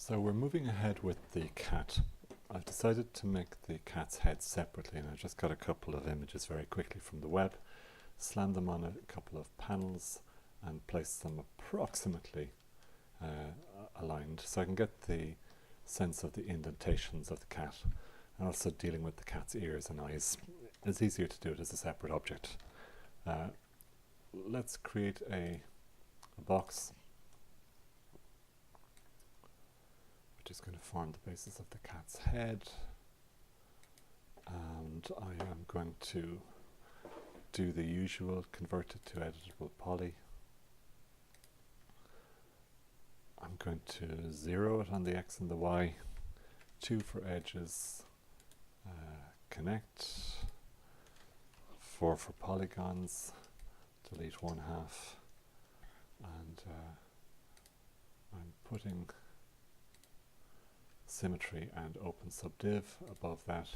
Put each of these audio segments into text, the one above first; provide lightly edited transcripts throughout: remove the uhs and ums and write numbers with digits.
So we're moving ahead with the cat. I've decided to make the cat's head separately, and I've just got a couple of images very quickly from the web, slammed them on a couple of panels and placed them approximately aligned so I can get the sense of the indentations of the cat, and also dealing with the cat's ears and eyes. It's easier to do it as a separate object. Let's create a box which is going to form the basis of the cat's head, and I am going to do the usual, convert it to editable poly. I'm going to 0 it on the X and the Y, 2 for edges, connect, 4 for polygons, delete 1/2, and I'm putting symmetry and open subdiv above that.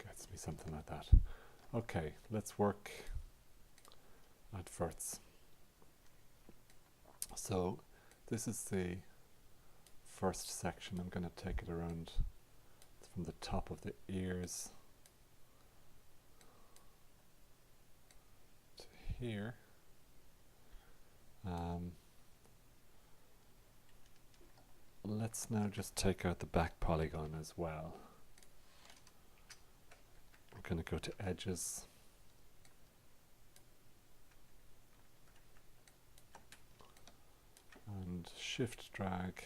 Gets me something like that. Okay, let's work adverts. So this is the first section. I'm going to take it around from the top of the ears to here. Let's now just take out the back polygon as well. I'm going to go to edges, and shift drag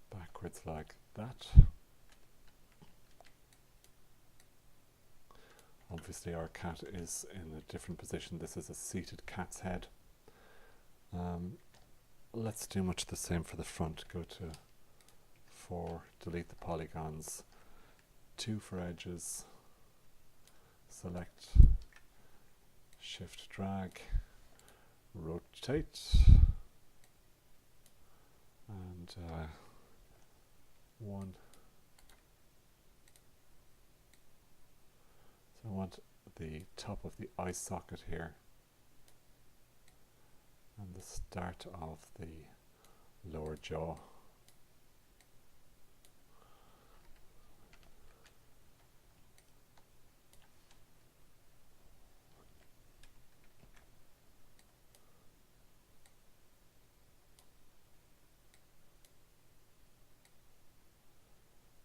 backwards like that. Obviously our cat is in a different position. This is a seated cat's head. Let's do much the same for the front. Go to 4, delete the polygons, 2 for edges, select, shift drag, rotate, and 1. So I want the top of the eye socket here and the start of the lower jaw.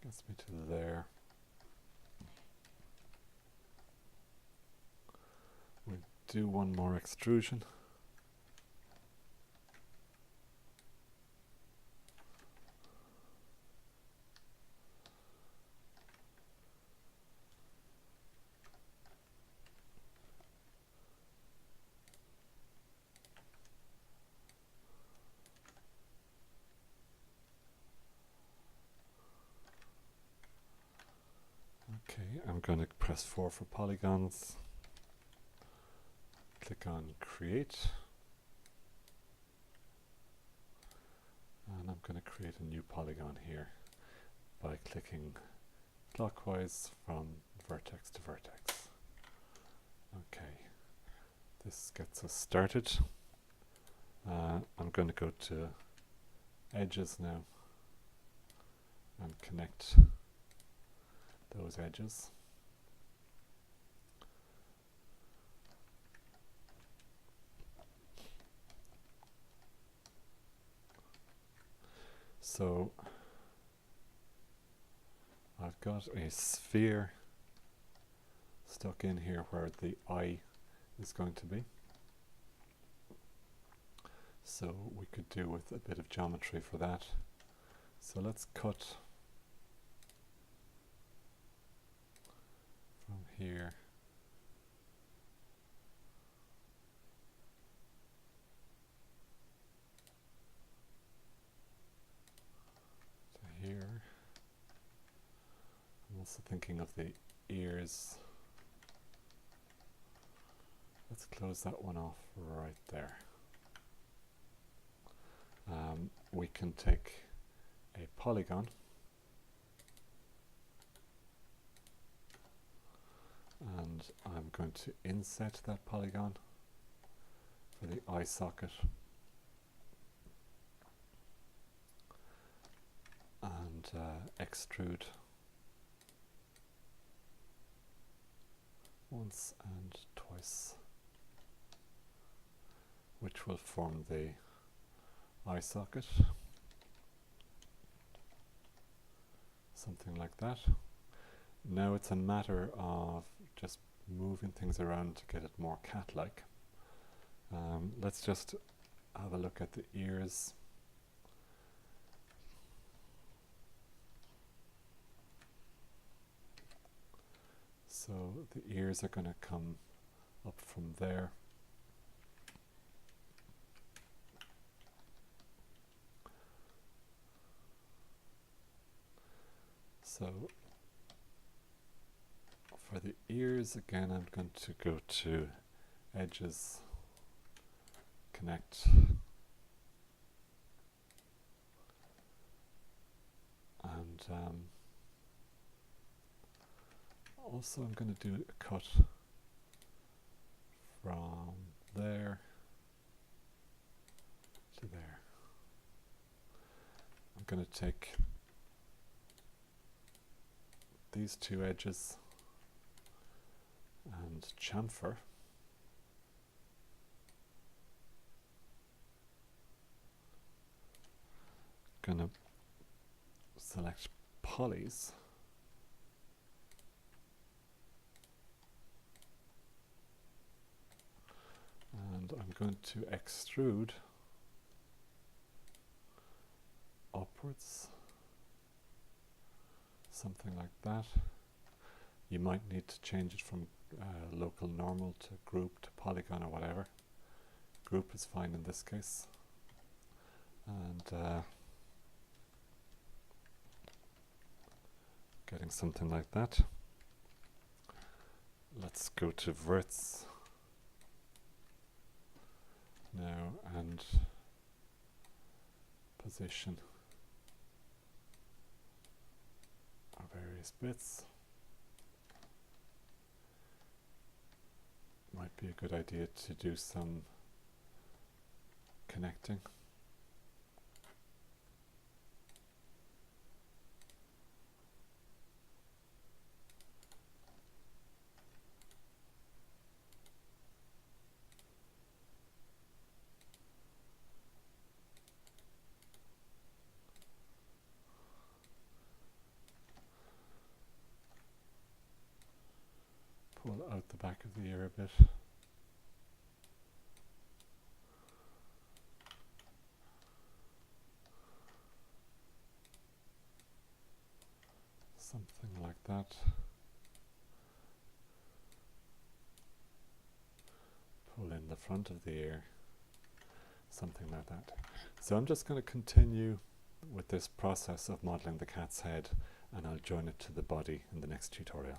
Gets me to there. We'll do one more extrusion. Okay, I'm going to press 4 for polygons, click on create, and I'm going to create a new polygon here by clicking clockwise from vertex to vertex. Okay, this gets us started. I'm going to go to edges now and connect those edges. So I've got a sphere stuck in here where the eye is going to be. So we could do with a bit of geometry for that. So let's cut from here to here. I'm also thinking of the ears. Let's close that one off right there. We can take a polygon, and I'm going to inset that polygon for the eye socket, and extrude once and twice, which will form the eye socket, something like that. Now it's a matter of just moving things around to get it more cat-like. Let's just have a look at the ears. So the ears are going to come up from there. So for the ears, again, I'm going to go to edges, connect, and also I'm going to do a cut from there to there. I'm going to take these two edges and chamfer, going to select polys, and I'm going to extrude upwards, something like that. You might need to change it from local normal to group to polygon or whatever. Group is fine in this case. And getting something like that. Let's go to verts now and position our various bits. Might be a good idea to do some connecting. Pull out the back of the ear a bit. Something like that. Pull in the front of the ear. Something like that. So I'm just going to continue with this process of modeling the cat's head, and I'll join it to the body in the next tutorial.